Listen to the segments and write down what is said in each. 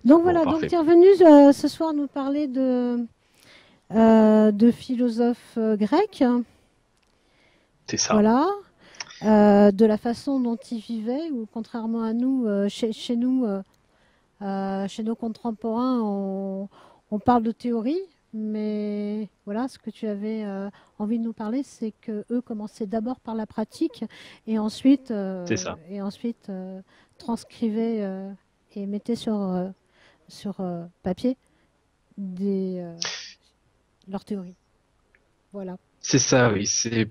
Donc Bon, voilà, donc tu parfait. es revenu ce soir nous parler de philosophes grecs, C'est ça. voilà, de la façon dont ils vivaient, ou contrairement à nous, chez nous, chez nos contemporains, on parle de théorie, mais voilà, ce que tu avais envie de nous parler, c'est que eux commençaient d'abord par la pratique C'est ça. et ensuite transcrivaient et mettaient sur papier leur théorie. Voilà. C'est ça, oui. C'est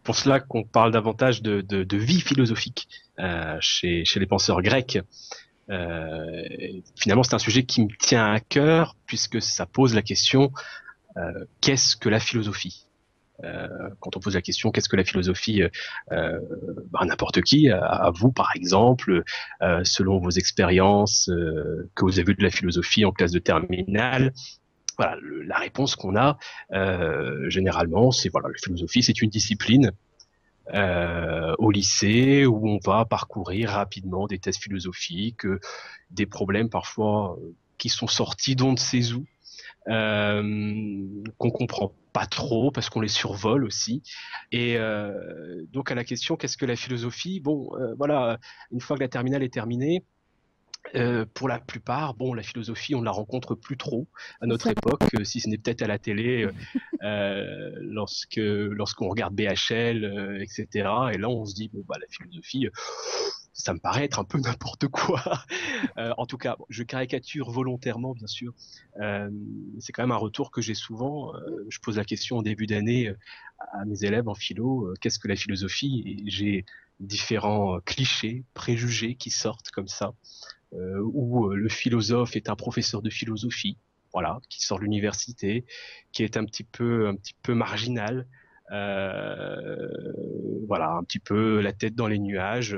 pour cela qu'on parle davantage de vie philosophique chez les penseurs grecs. Finalement, c'est un sujet qui me tient à cœur puisque ça pose la question qu'est-ce que la philosophie? Quand on pose la question qu'est-ce que la philosophie, à n'importe qui, à vous par exemple, selon vos expériences que vous avez vues de la philosophie en classe de terminale, voilà, la réponse qu'on a généralement, c'est voilà, la philosophie, c'est une discipline au lycée où on va parcourir rapidement des thèses philosophiques, des problèmes parfois qui sont sortis d'on ne sait où, qu'on comprend pas trop parce qu'on les survole aussi. Et donc à la question qu'est-ce que la philosophie? Bon, voilà, une fois que la terminale est terminée, pour la plupart, bon, la philosophie, on ne la rencontre plus trop à C'est notre ça. époque, si ce n'est peut-être à la télé, lorsqu'on regarde BHL, etc. Et là, on se dit, bon, bah, la philosophie, ça me paraît être un peu n'importe quoi. En tout cas, bon, je caricature volontairement, bien sûr. Euh, c'est quand même un retour que j'ai souvent. Je pose la question en début d'année à mes élèves en philo, qu'est-ce que la philosophie? Et j'ai différents clichés, préjugés qui sortent comme ça où le philosophe est un professeur de philosophie, voilà, qui sort de l'université, qui est un petit peu marginal, voilà, un petit peu la tête dans les nuages,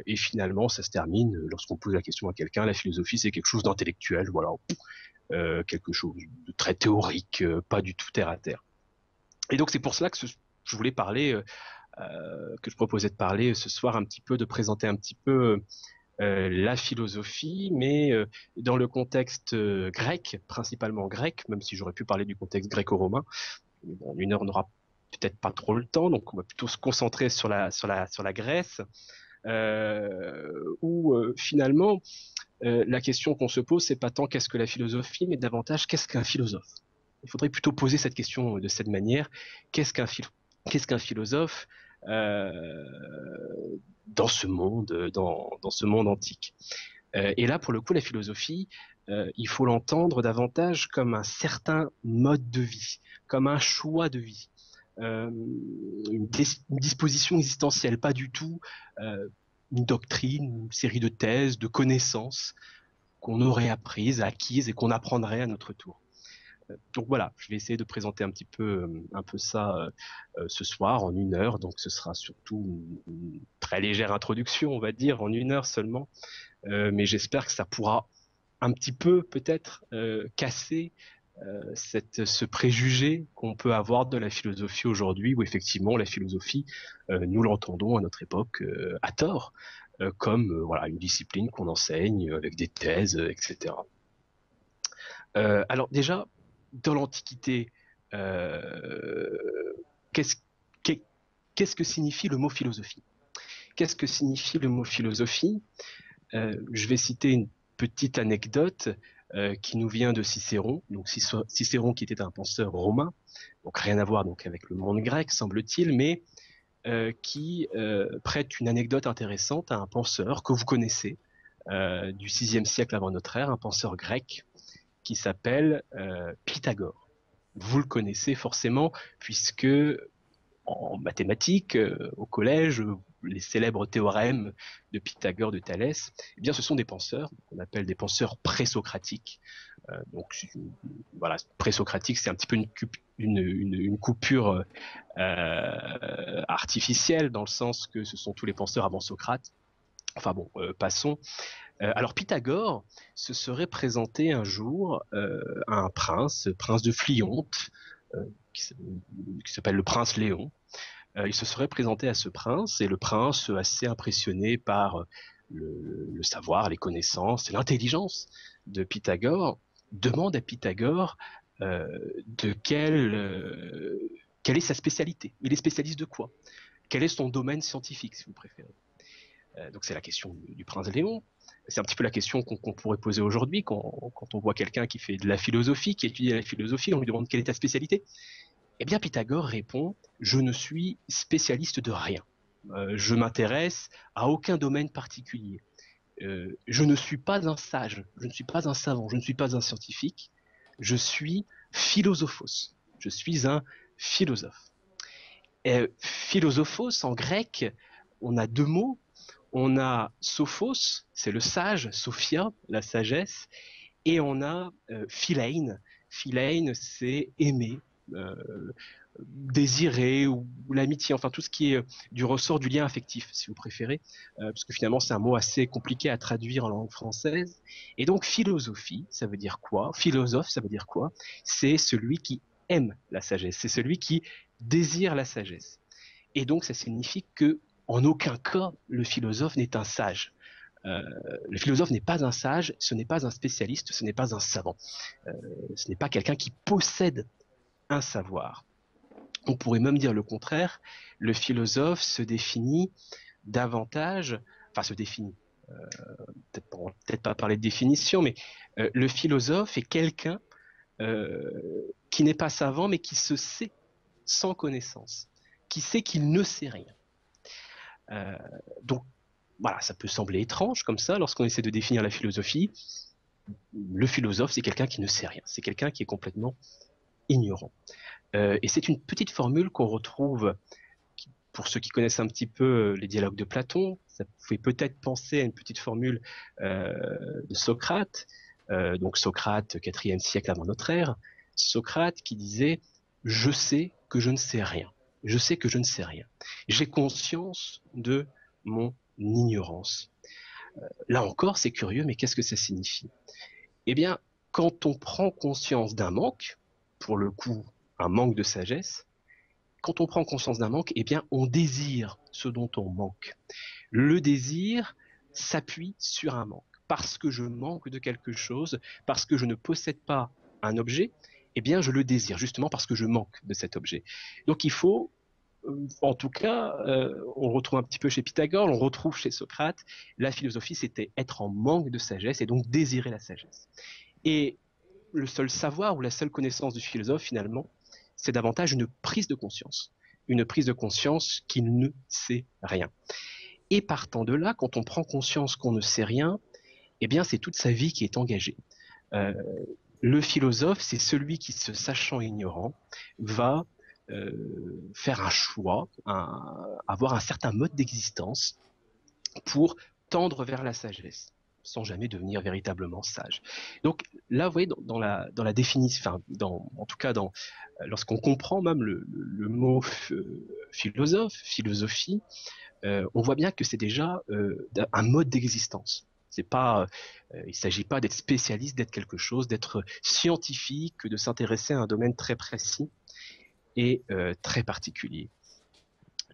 et finalement, ça se termine lorsqu'on pose la question à quelqu'un, la philosophie, c'est quelque chose d'intellectuel, voilà, quelque chose de très théorique, pas du tout terre à terre. Et donc, c'est pour cela que je voulais parler, que je proposais de parler ce soir un petit peu, de présenter un petit peu la philosophie, mais dans le contexte grec, principalement grec, même si j'aurais pu parler du contexte gréco-romain. Mais bon, en une heure, on n'aura peut-être pas trop le temps, donc on va plutôt se concentrer sur la Grèce, où finalement, la question qu'on se pose, c'est pas tant qu'est-ce que la philosophie, mais davantage qu'est-ce qu'un philosophe. Il faudrait plutôt poser cette question de cette manière. Qu'est-ce qu'un philo- qu'est-ce qu'un philosophe dans ce monde, dans ce monde antique? Et là, pour le coup, la philosophie, il faut l'entendre davantage comme un certain mode de vie, comme un choix de vie, euh, une disposition existentielle, pas du tout euh, une doctrine, une série de thèses, de connaissances qu'on aurait apprises, acquises et qu'on apprendrait à notre tour. Donc voilà, je vais essayer de présenter un peu ça ce soir en une heure. Donc ce sera surtout une très légère introduction, on va dire, en une heure seulement. Mais j'espère que ça pourra un petit peu peut-être casser ce préjugé qu'on peut avoir de la philosophie aujourd'hui, où effectivement la philosophie, nous l'entendons à notre époque à tort, comme voilà une discipline qu'on enseigne avec des thèses, etc. Alors déjà, dans l'Antiquité, euh, qu'est-ce qu'est- qu'est-ce que signifie le mot philosophie? Qu'est-ce que signifie le mot philosophie? Je vais citer une petite anecdote qui nous vient de Cicéron, donc Cicéron qui était un penseur romain, donc rien à voir donc avec le monde grec semble-t-il, mais qui prête une anecdote intéressante à un penseur que vous connaissez du 6e siècle avant notre ère, un penseur grec qui s'appelle Pythagore. Vous le connaissez forcément puisque en mathématiques, au collège, les célèbres théorèmes de Pythagore, de Thalès, eh bien, ce sont des penseurs qu'on appelle des penseurs présocratiques. Voilà, présocratique, c'est un petit peu une coupure artificielle dans le sens que ce sont tous les penseurs avant Socrate. Enfin bon, passons. Alors Pythagore se serait présenté un jour à un prince de Phlyonte, euh, qui s'appelle le prince Léon. Il se serait présenté à ce prince et le prince, assez impressionné par le savoir, les connaissances, l'intelligence de Pythagore, demande à Pythagore de quelle est sa spécialité. Il est spécialiste de quoi? Quel est son domaine scientifique, si vous préférez? Donc c'est la question du prince Léon. C'est un petit peu la question qu'on pourrait poser aujourd'hui quand on voit quelqu'un qui fait de la philosophie, qui étudie la philosophie, on lui demande quelle est ta spécialité. Eh bien, Pythagore répond, je ne suis spécialiste de rien. Je m'intéresse à aucun domaine particulier. Je ne suis pas un sage, je ne suis pas un savant, je ne suis pas un scientifique, je suis philosophos. Je suis un philosophe. Philosophos, en grec, on a deux mots. On a sophos, c'est le sage, sophia, la sagesse, et on a philein. Philein, c'est aimer, euh, désirer ou l'amitié, enfin tout ce qui est du ressort du lien affectif, si vous préférez, parce que finalement c'est un mot assez compliqué à traduire en langue française. Et donc philosophie, ça veut dire quoi? Philosophe, ça veut dire quoi? C'est celui qui aime la sagesse, c'est celui qui désire la sagesse. Et donc ça signifie que en aucun cas le philosophe n'est un sage. Euh, le philosophe n'est pas un sage, ce n'est pas un spécialiste, ce n'est pas un savant. Euh, Ce n'est pas quelqu'un qui possède un savoir. On pourrait même dire le contraire, le philosophe se définit davantage, enfin se définit, peut-être pas parler de définition, mais le philosophe est quelqu'un qui n'est pas savant, mais qui se sait sans connaissance, qui sait qu'il ne sait rien. Euh, donc voilà, ça peut sembler étrange comme ça lorsqu'on essaie de définir la philosophie. Le philosophe, c'est quelqu'un qui ne sait rien, c'est quelqu'un qui est complètement ignorant. Et c'est une petite formule qu'on retrouve, pour ceux qui connaissent un petit peu les dialogues de Platon, ça fait peut-être penser à une petite formule de Socrate, donc Socrate, 4e siècle avant notre ère, Socrate qui disait « Je sais que je ne sais rien. Je sais que je ne sais rien. J'ai conscience de mon ignorance. » Là encore, c'est curieux, mais qu'est-ce que ça signifie? Eh bien, quand on prend conscience d'un manque, pour le coup, un manque de sagesse, quand on prend conscience d'un manque, eh bien, on désire ce dont on manque. Le désir s'appuie sur un manque. Parce que je manque de quelque chose, parce que je ne possède pas un objet, eh bien, je le désire, justement parce que je manque de cet objet. Donc, il faut, en tout cas, on le retrouve un petit peu chez Pythagore, on le retrouve chez Socrate, la philosophie, c'était être en manque de sagesse et donc désirer la sagesse. Et le seul savoir ou la seule connaissance du philosophe, finalement, c'est davantage une prise de conscience qu'il ne sait rien. Et partant de là, quand on prend conscience qu'on ne sait rien, eh bien, c'est toute sa vie qui est engagée. Euh, le philosophe, c'est celui qui, se sachant ignorant, va faire un choix, avoir un certain mode d'existence pour tendre vers la sagesse, sans jamais devenir véritablement sage. Donc là, vous voyez, dans la définition, enfin, en tout cas, lorsqu'on comprend même le mot philosophe, philosophie, on voit bien que c'est déjà un mode d'existence. C'est pas, il s'agit pas d'être spécialiste, d'être quelque chose, d'être scientifique, de s'intéresser à un domaine très précis et très particulier.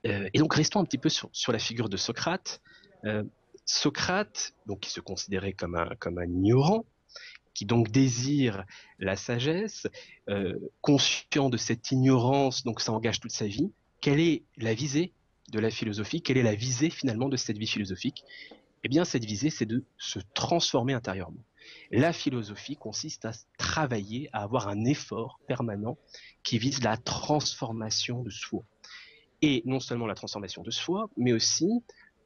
Et donc restons un petit peu sur la figure de Socrate. Euh, Socrate, donc qui se considérait comme un ignorant, qui donc désire la sagesse, conscient de cette ignorance, donc ça engage toute sa vie. Quelle est la visée de la philosophie? Quelle est la visée finalement de cette vie philosophique? Eh bien, cette visée, c'est de se transformer intérieurement. La philosophie consiste à travailler, à avoir un effort permanent qui vise la transformation de soi. Et non seulement la transformation de soi, mais aussi,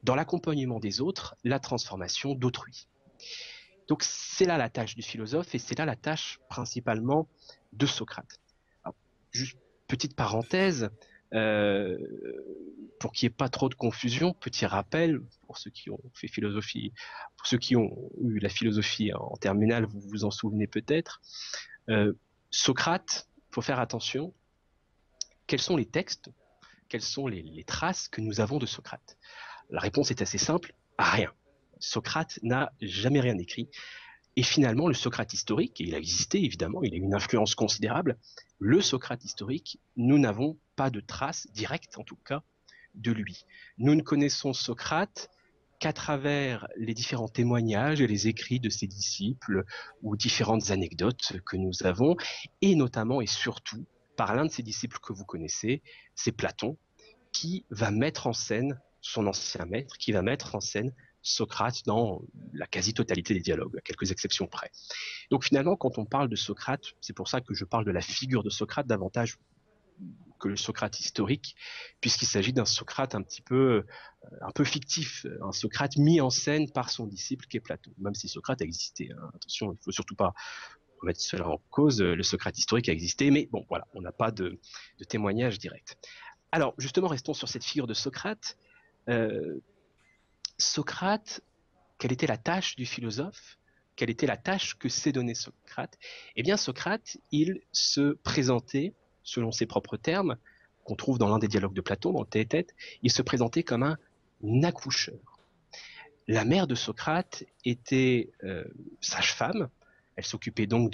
dans l'accompagnement des autres, la transformation d'autrui. Donc c'est là la tâche du philosophe et c'est là la tâche principalement de Socrate. Alors, juste petite parenthèse, euh, pour qu'il n'y ait pas trop de confusion, petit rappel pour ceux qui ont fait philosophie, pour ceux qui ont eu la philosophie en terminale, vous vous en souvenez peut-être. Socrate, il faut faire attention, quels sont les textes, quelles sont les traces que nous avons de Socrate? La réponse est assez simple, rien. Socrate n'a jamais rien écrit. Et finalement, le Socrate historique, et il a existé évidemment, il a eu une influence considérable, le Socrate historique, nous n'avons pas de traces directes en tout cas de lui. Nous ne connaissons Socrate qu'à travers les différents témoignages et les écrits de ses disciples ou différentes anecdotes que nous avons, et notamment et surtout par l'un de ses disciples que vous connaissez, c'est Platon, qui va mettre en scène son ancien maître, qui va mettre en scène Socrate dans la quasi-totalité des dialogues, à quelques exceptions près. Donc finalement, quand on parle de Socrate, c'est pour ça que je parle de la figure de Socrate davantage que le Socrate historique, puisqu'il s'agit d'un Socrate un peu fictif, un Socrate mis en scène par son disciple qui est Platon, même si Socrate a existé. Hein. Attention, il ne faut surtout pas remettre cela en cause, le Socrate historique a existé, mais bon, voilà, on n'a pas de témoignage direct. Alors, justement, restons sur cette figure de Socrate. Socrate, quelle était la tâche du philosophe? Quelle était la tâche que s'est donnée Socrate? Eh bien, Socrate, il se présentait, selon ses propres termes, qu'on trouve dans l'un des dialogues de Platon, dans le Tête-à-Tête, il se présentait comme un accoucheur. La mère de Socrate était sage-femme. Elle s'occupait donc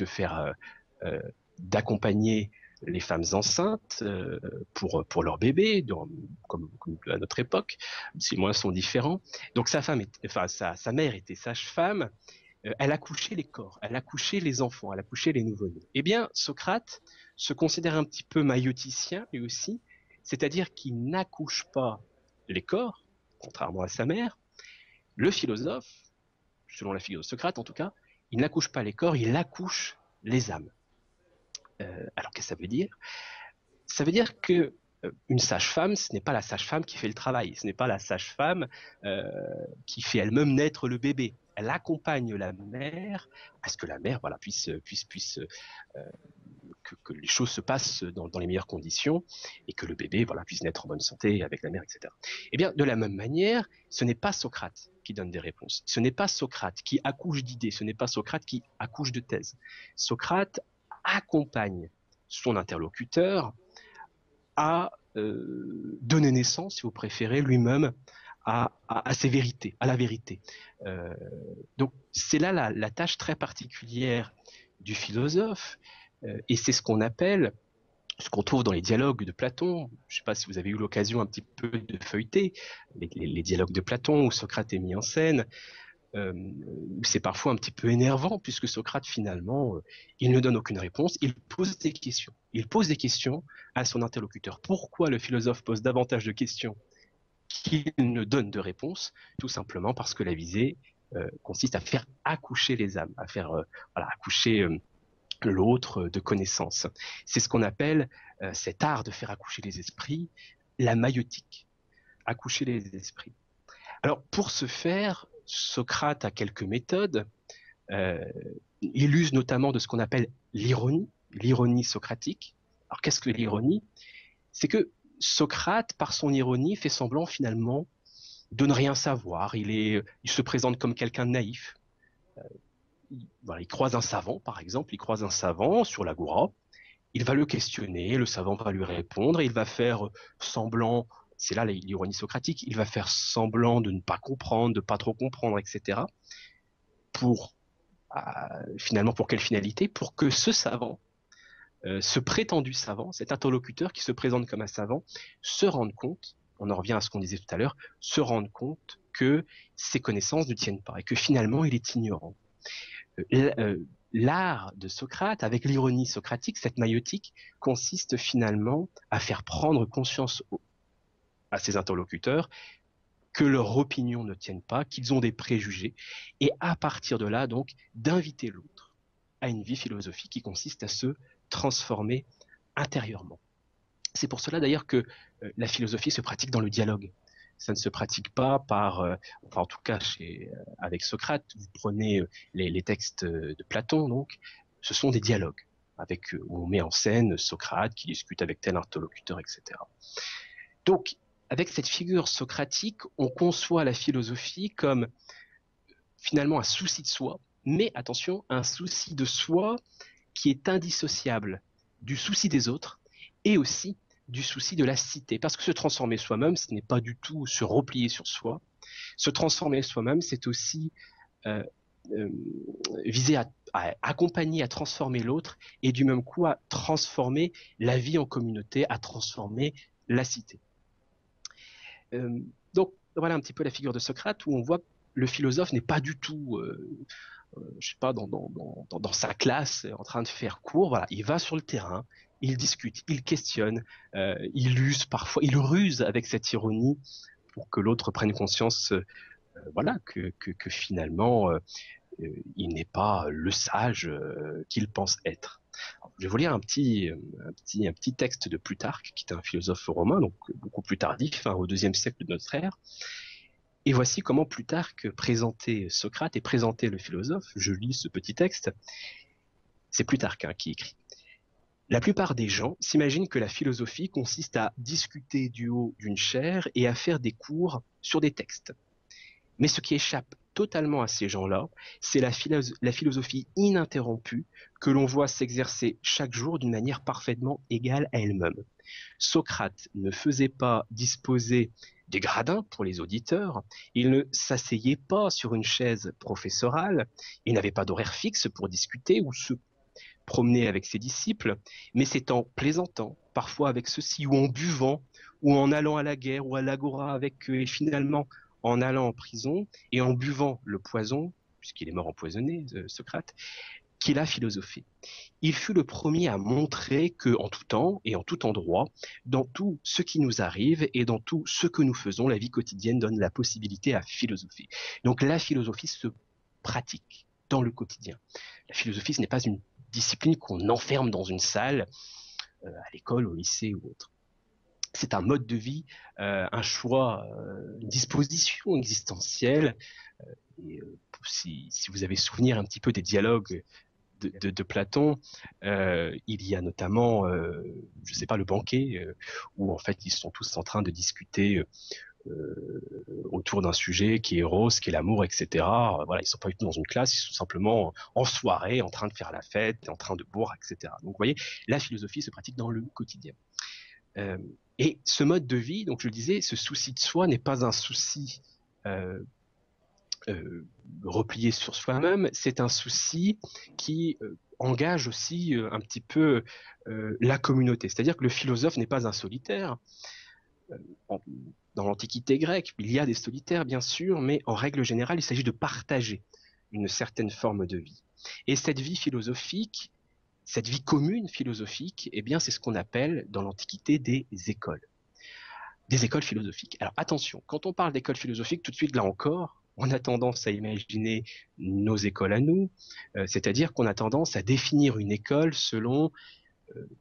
d'accompagner les femmes enceintes pour leur bébé, comme à notre époque, si les moyens sont différents. Donc sa mère était sage-femme. Elle accouchait les corps, elle accouchait les enfants, elle accouchait les nouveau-nés. Eh bien, Socrate se considère un petit peu maïoticien lui aussi, c'est-à-dire qu'il n'accouche pas les corps, contrairement à sa mère. Le philosophe, selon la figure de Socrate en tout cas, il n'accouche pas les corps, il accouche les âmes. Alors qu'est-ce que ça veut dire? Ça veut dire que une sage-femme, ce n'est pas la sage-femme qui fait le travail, ce n'est pas la sage-femme qui fait elle-même naître le bébé. Elle accompagne la mère à ce que la mère puisse que les choses se passent dans les meilleures conditions et que le bébé puisse naître en bonne santé avec la mère, etc. Eh bien, de la même manière, ce n'est pas Socrate qui donne des réponses. Ce n'est pas Socrate qui accouche d'idées. Ce n'est pas Socrate qui accouche de thèses. Socrate accompagne son interlocuteur à donner naissance, si vous préférez, lui-même à ses vérités, à la vérité. Donc c'est là la tâche très particulière du philosophe, et c'est ce qu'on appelle, ce qu'on trouve dans les dialogues de Platon. Je ne sais pas si vous avez eu l'occasion un petit peu de feuilleter les dialogues de Platon où Socrate est mis en scène. C'est parfois un petit peu énervant puisque Socrate finalement il ne donne aucune réponse, il pose des questions. Il pose des questions à son interlocuteur. Pourquoi le philosophe pose davantage de questions qu'il ne donne de réponses? Tout simplement parce que la visée consiste à faire accoucher les âmes, à faire accoucher l'autre de connaissances. C'est ce qu'on appelle cet art de faire accoucher les esprits, la maïeutique, accoucher les esprits. Alors pour ce faire, Socrate a quelques méthodes. Il use notamment de ce qu'on appelle l'ironie socratique. Alors qu'est-ce que l'ironie? C'est que Socrate, par son ironie, fait semblant finalement de ne rien savoir. Il se présente comme quelqu'un de naïf. Il croise un savant, par exemple, il croise un savant sur l'agora. Il va le questionner, le savant va lui répondre, et il va faire semblant, c'est là l'ironie socratique, il va faire semblant de ne pas comprendre, de pas trop comprendre, etc. Finalement, pour quelle finalité? Pour que ce savant, ce prétendu savant, cet interlocuteur qui se présente comme un savant, se rende compte, on en revient à ce qu'on disait tout à l'heure, se rende compte que ses connaissances ne tiennent pas et que finalement il est ignorant. L'art de Socrate, avec l'ironie socratique, cette maïeutique, consiste finalement à faire prendre conscience à ses interlocuteurs que leurs opinions ne tiennent pas, qu'ils ont des préjugés, et à partir de là, donc, d'inviter l'autre à une vie philosophique qui consiste à se transformer intérieurement. C'est pour cela d'ailleurs que la philosophie se pratique dans le dialogue. Ça ne se pratique pas en tout cas avec Socrate, vous prenez les textes de Platon, donc, ce sont des dialogues où on met en scène Socrate qui discute avec tel interlocuteur, etc. Donc, avec cette figure socratique, on conçoit la philosophie comme finalement un souci de soi, mais attention, un souci de soi qui est indissociable du souci des autres et aussi du souci de la cité. Parce que se transformer soi-même, ce n'est pas du tout se replier sur soi. Se transformer soi-même, c'est aussi viser à accompagner, à transformer l'autre et du même coup à transformer la vie en communauté, à transformer la cité. Donc voilà un petit peu la figure de Socrate où on voit que le philosophe n'est pas du tout, je sais pas, dans sa classe en train de faire cours. Voilà, il va sur le terrain, il discute, il questionne, il use parfois, il ruse avec cette ironie pour que l'autre prenne conscience, voilà, que finalement il n'est pas le sage qu'il pense être. Alors, je vais vous lire un petit texte de Plutarque, qui est un philosophe romain, donc beaucoup plus tardif, hein, au deuxième siècle de notre ère. Et voici comment Plutarque présentait Socrate et présentait le philosophe. Je lis ce petit texte. C'est Plutarque hein, qui écrit. La plupart des gens s'imaginent que la philosophie consiste à discuter du haut d'une chaire et à faire des cours sur des textes. Mais ce qui échappe totalement à ces gens-là, c'est la philosophie ininterrompue que l'on voit s'exercer chaque jour d'une manière parfaitement égale à elle-même. Socrate ne faisait pas disposer des gradins pour les auditeurs, il ne s'asseyait pas sur une chaise professorale, il n'avait pas d'horaire fixe pour discuter ou se promener avec ses disciples, mais c'est en plaisantant, parfois avec ceux-ci, ou en buvant, ou en allant à la guerre ou à l'agora avec eux, et finalement en allant en prison et en buvant le poison, puisqu'il est mort empoisonné, Socrate, qu'il a philosophé. Il fut le premier à montrer que, en tout temps et en tout endroit, dans tout ce qui nous arrive et dans tout ce que nous faisons, la vie quotidienne donne la possibilité à philosopher. Donc la philosophie se pratique dans le quotidien. La philosophie, ce n'est pas une discipline qu'on enferme dans une salle, à l'école, au lycée ou autre. C'est un mode de vie, un choix, une disposition existentielle. Et, si vous avez souvenir un petit peu des dialogues de Platon, il y a notamment, je sais pas, le banquet, où en fait ils sont tous en train de discuter autour d'un sujet qui est rose, qui est l'amour, etc. Voilà, ils sont pas du tout dans une classe, ils sont simplement en soirée, en train de faire la fête, en train de boire, etc. Donc vous voyez, la philosophie se pratique dans le quotidien. Euh, et ce mode de vie, donc je le disais, ce souci de soi n'est pas un souci euh, replié sur soi-même, c'est un souci qui engage aussi un petit peu la communauté. C'est-à-dire que le philosophe n'est pas un solitaire. Euh, en, dans l'Antiquité grecque, il y a des solitaires, bien sûr, mais en règle générale, il s'agit de partager une certaine forme de vie. Et cette vie philosophique, cette vie commune philosophique, eh bien, c'est ce qu'on appelle dans l'Antiquité des écoles. Des écoles philosophiques. Alors attention, quand on parle d'écoles philosophiques, tout de suite là encore, on a tendance à imaginer nos écoles à nous, c'est-à-dire qu'on a tendance à définir une école selon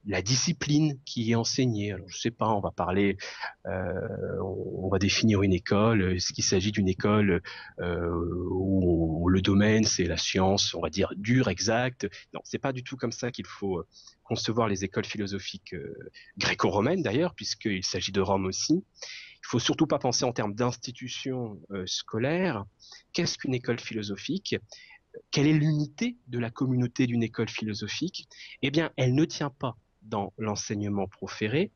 la discipline qui est enseignée. Alors je sais pas, on va parler, on va définir une école. Est-ce qu'il s'agit d'une école où le domaine c'est la science, on va dire dure, exacte? Non, c'est pas du tout comme ça qu'il faut concevoir les écoles philosophiques gréco-romaines d'ailleurs, puisqu'il s'agit de Rome aussi. Il faut surtout pas penser en termes d'institution scolaire. Qu'est-ce qu'une école philosophique? Quelle est l'unité de la communauté d'une école philosophique? Eh bien, elle ne tient pas dans l'enseignement proféré,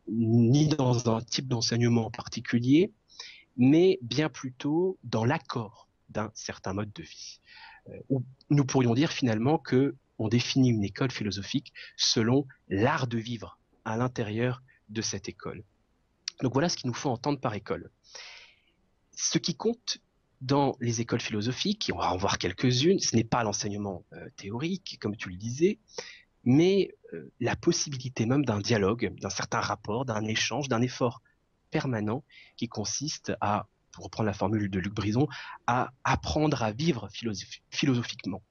ni dans un type d'enseignement en particulier, mais bien plutôt dans l'accord d'un certain mode de vie. Ou nous pourrions dire finalement que on définit une école philosophique selon l'art de vivre à l'intérieur de cette école. Donc voilà ce qu'il nous faut entendre par école. Ce qui compte dans les écoles philosophiques, et on va en voir quelques-unes, ce n'est pas l'enseignement théorique, comme tu le disais, mais la possibilité même d'un dialogue, d'un certain rapport, d'un échange, d'un effort permanent qui consiste à, pour reprendre la formule de Luc Brison, à apprendre à vivre philosophiquement.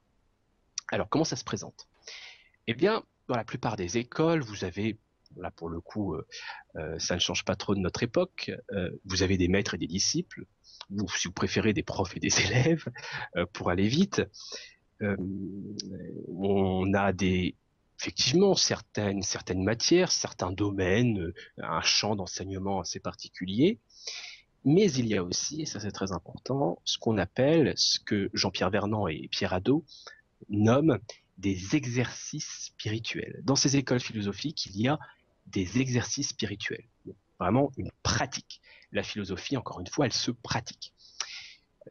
Alors, comment ça se présente? Eh bien, dans la plupart des écoles, vous avez, là pour le coup, ça ne change pas trop de notre époque, vous avez des maîtres et des disciples, ou si vous préférez des profs et des élèves, pour aller vite. Euh, on a effectivement certaines matières, certains domaines, un champ d'enseignement assez particulier, mais il y a aussi, et ça c'est très important, ce qu'on appelle, ce que Jean-Pierre Vernant et Pierre Hadot nomment des exercices spirituels. Dans ces écoles philosophiques, il y a des exercices spirituels, vraiment une pratique. La philosophie, encore une fois, elle se pratique.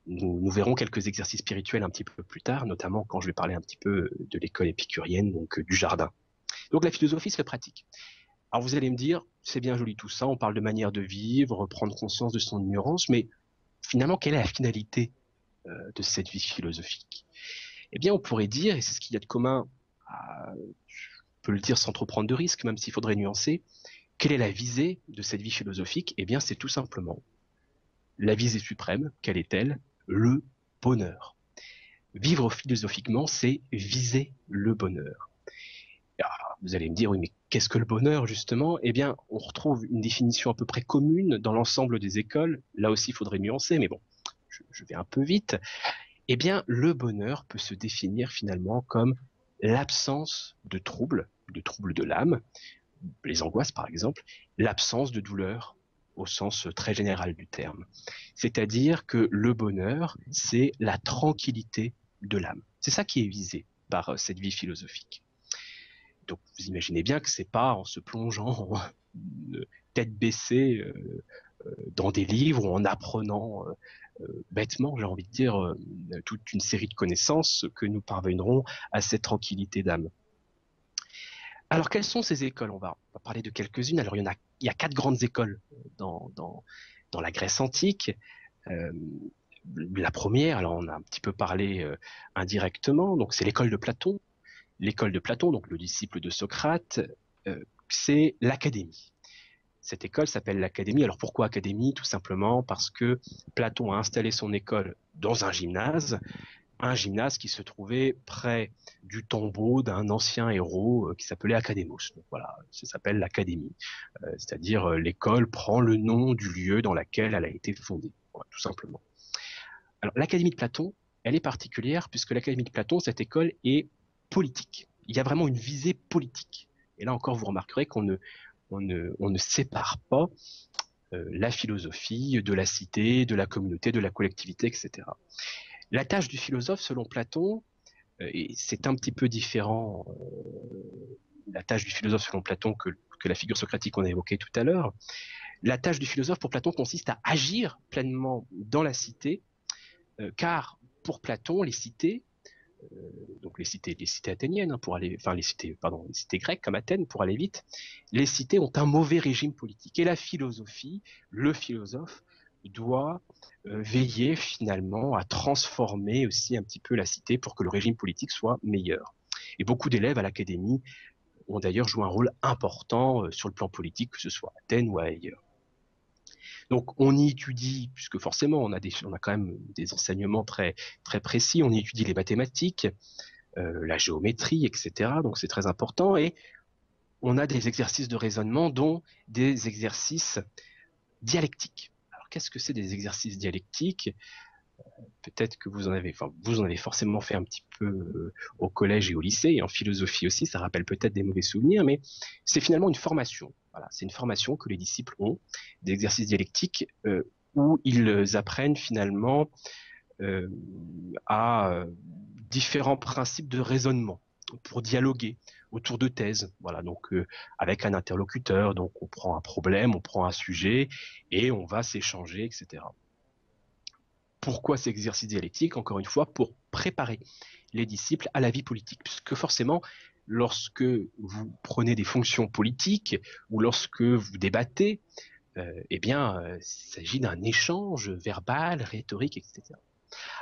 Nous verrons quelques exercices spirituels un petit peu plus tard, notamment quand je vais parler un petit peu de l'école épicurienne, donc du jardin. Donc la philosophie se pratique. Alors vous allez me dire, c'est bien joli tout ça, on parle de manière de vivre, prendre conscience de son ignorance, mais finalement, quelle est la finalité de cette vie philosophique? Eh bien, on pourrait dire, et c'est ce qu'il y a de commun, je peux le dire sans trop prendre de risques, même s'il faudrait nuancer, quelle est la visée de cette vie philosophique? Eh bien, c'est tout simplement la visée suprême. Quelle est-elle? Le bonheur. Vivre philosophiquement, c'est viser le bonheur. Alors, vous allez me dire, oui, mais qu'est-ce que le bonheur, justement? Eh bien, on retrouve une définition à peu près commune dans l'ensemble des écoles. Là aussi, il faudrait nuancer, mais bon, je vais un peu vite. Eh bien, le bonheur peut se définir finalement comme l'absence de troubles de l'âme, les angoisses par exemple, l'absence de douleur au sens très général du terme. C'est-à-dire que le bonheur, c'est la tranquillité de l'âme. C'est ça qui est visé par cette vie philosophique. Donc vous imaginez bien que c'est pas en se plongeant tête baissée dans des livres ou en apprenant bêtement, j'ai envie de dire, toute une série de connaissances que nous parviendrons à cette tranquillité d'âme. Alors, quelles sont ces écoles? On va parler de quelques-unes. Alors, il y a quatre grandes écoles dans la Grèce antique. Euh, la première, alors on a un petit peu parlé indirectement, donc c'est l'école de Platon. L'école de Platon, donc le disciple de Socrate, c'est l'académie. Cette école s'appelle l'Académie. Alors pourquoi Académie? Tout simplement parce que Platon a installé son école dans un gymnase qui se trouvait près du tombeau d'un ancien héros qui s'appelait Académos. Donc voilà, ça s'appelle l'Académie. C'est-à-dire l'école prend le nom du lieu dans lequel elle a été fondée, voilà, tout simplement. Alors l'Académie de Platon, elle est particulière puisque l'Académie de Platon, cette école est politique. Il y a vraiment une visée politique. Et là encore, vous remarquerez on ne sépare pas la philosophie de la cité, de la communauté, de la collectivité, etc. La tâche du philosophe, selon Platon, et c'est un petit peu différent, la tâche du philosophe selon Platon que la figure socratique qu'on a évoquée tout à l'heure, la tâche du philosophe pour Platon consiste à agir pleinement dans la cité, car pour Platon, les cités, donc les cités athéniennes, hein, pour aller, enfin les cités grecques comme Athènes, pour aller vite, les cités ont un mauvais régime politique. Et la philosophie, le philosophe, doit veiller finalement à transformer aussi un petit peu la cité pour que le régime politique soit meilleur. Et beaucoup d'élèves à l'académie ont d'ailleurs joué un rôle important sur le plan politique, que ce soit à Athènes ou ailleurs. Donc on y étudie, puisque forcément on a quand même des enseignements très précis, on y étudie les mathématiques, la géométrie, etc. Donc c'est très important et on a des exercices de raisonnement, dont des exercices dialectiques. Alors qu'est-ce que c'est des exercices dialectiques? Peut-être que vous en avez forcément fait un petit peu au collège et au lycée, et en philosophie aussi, ça rappelle peut-être des mauvais souvenirs, mais c'est finalement une formation. Voilà, c'est une formation que les disciples ont, des exercices dialectiques où ils apprennent finalement euh, à différents principes de raisonnement pour dialoguer autour de thèses. Voilà, donc avec un interlocuteur, donc on prend un problème, on prend un sujet et on va s'échanger, etc. Pourquoi ces exercices dialectiques? Encore une fois, pour préparer les disciples à la vie politique. Puisque forcément, lorsque vous prenez des fonctions politiques ou lorsque vous débattez, eh bien, il s'agit d'un échange verbal, rhétorique, etc.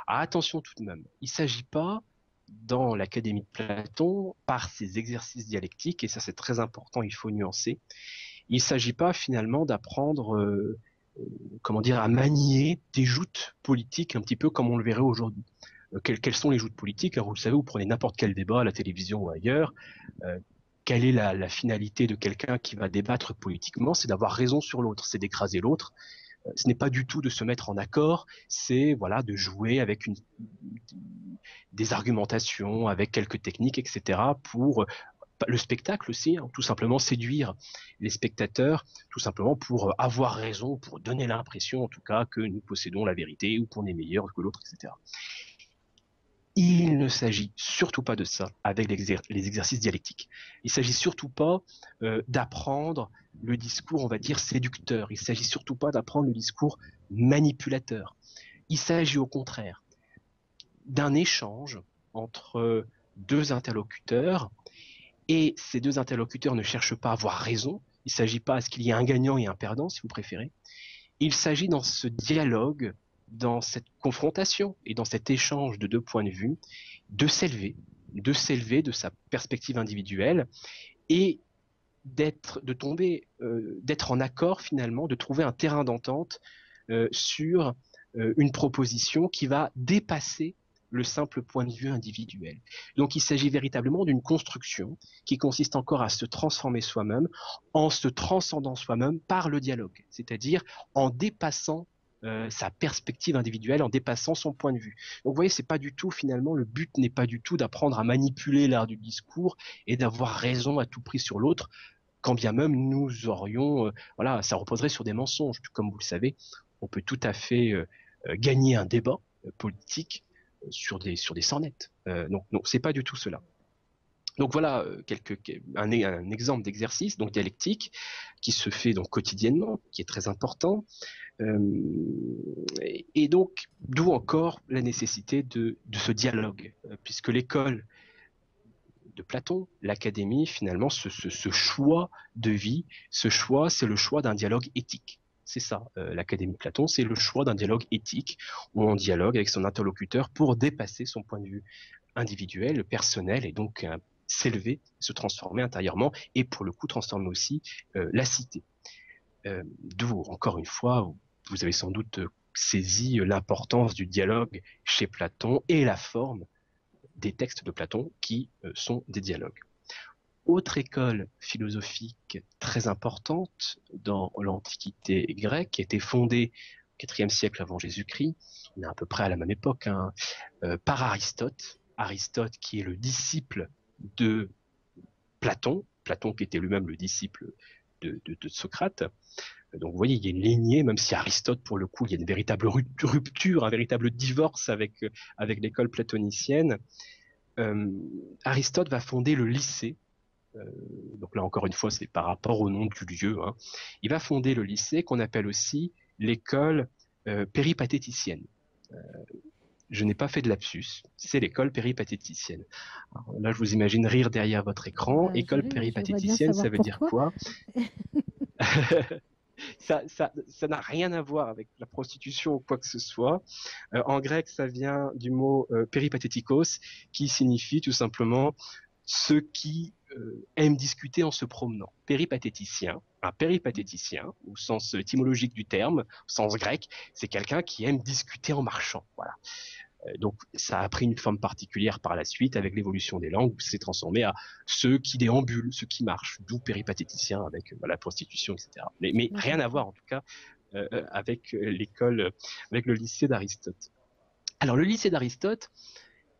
Ah, attention tout de même, il ne s'agit pas, dans l'Académie de Platon, par ces exercices dialectiques, et ça c'est très important, il faut nuancer, il ne s'agit pas finalement d'apprendre comment dire, à manier des joutes politiques un petit peu comme on le verrait aujourd'hui. Quelles sont les joutes politiques? Alors vous le savez, vous prenez n'importe quel débat à la télévision ou ailleurs. Euh, quelle est la finalité de quelqu'un qui va débattre politiquement? C'est d'avoir raison sur l'autre, c'est d'écraser l'autre. Ce n'est pas du tout de se mettre en accord, c'est voilà de jouer avec des argumentations, avec quelques techniques, etc. pour le spectacle aussi, hein, tout simplement séduire les spectateurs, tout simplement pour avoir raison, pour donner l'impression en tout cas que nous possédons la vérité ou qu'on est meilleur que l'autre, etc. Il ne s'agit surtout pas de ça avec les exercices dialectiques. Il s'agit surtout pas d'apprendre le discours, on va dire, séducteur. Il s'agit surtout pas d'apprendre le discours manipulateur. Il s'agit au contraire d'un échange entre deux interlocuteurs et ces deux interlocuteurs ne cherchent pas à avoir raison, Il ne s'agit pas à ce qu'il y ait un gagnant et un perdant, si vous préférez. Il s'agit dans ce dialogue, dans cette confrontation et dans cet échange de deux points de vue, de s'élever, de sa perspective individuelle et d'être en accord finalement, de trouver un terrain d'entente sur une proposition qui va dépasser le simple point de vue individuel. Donc il s'agit véritablement d'une construction qui consiste encore à se transformer soi-même en se transcendant soi-même par le dialogue, c'est-à-dire en dépassant sa perspective individuelle, en dépassant son point de vue. Donc vous voyez, c'est pas du tout finalement, le but n'est pas du tout d'apprendre à manipuler l'art du discours et d'avoir raison à tout prix sur l'autre, quand bien même nous aurions, voilà, ça reposerait sur des mensonges. Comme vous le savez, on peut tout à fait gagner un débat politique sur des sornettes. Donc c'est pas du tout cela. Donc voilà un exemple d'exercice donc dialectique qui se fait donc quotidiennement, qui est très important. Et donc d'où encore la nécessité de ce dialogue, puisque l'école de Platon, l'académie, finalement, ce choix de vie, ce choix, c'est le choix d'un dialogue éthique. C'est ça, l'académie de Platon, c'est le choix d'un dialogue éthique, où on dialogue avec son interlocuteur pour dépasser son point de vue individuel, personnel, et donc s'élever, se transformer intérieurement, et pour le coup transformer aussi la cité. D'où, encore une fois, vous avez sans doute saisi l'importance du dialogue chez Platon et la forme des textes de Platon qui sont des dialogues. Autre école philosophique très importante dans l'Antiquité grecque, qui a été fondée au IVe siècle avant Jésus-Christ, on est à peu près à la même époque, par Aristote. Aristote qui est le disciple de Platon, Platon qui était lui-même le disciple de Socrate. Donc vous voyez, il y a une lignée, même si Aristote, pour le coup, il y a une véritable rupture, un véritable divorce avec l'école platonicienne. Aristote va fonder le lycée. Donc là, encore une fois, c'est par rapport au nom du lieu. Il va fonder le lycée qu'on appelle aussi l'école péripatéticienne. Je n'ai pas fait de lapsus, c'est l'école péripatéticienne. Alors là, je vous imagine rire derrière votre écran. Bah, École péripatéticienne, ça veut dire quoi? Ça n'a rien à voir avec la prostitution ou quoi que ce soit. En grec, ça vient du mot péripatétikos, qui signifie tout simplement ceux qui aiment discuter en se promenant. Péripatéticien, un péripatéticien, au sens étymologique du terme, au sens grec, c'est quelqu'un qui aime discuter en marchant. Voilà. Donc ça a pris une forme particulière par la suite avec l'évolution des langues, où c'est transformé à ceux qui déambulent, ceux qui marchent, d'où péripatéticien avec la prostitution, etc. Mais rien à voir en tout cas avec l'école, avec le lycée d'Aristote. Alors le lycée d'Aristote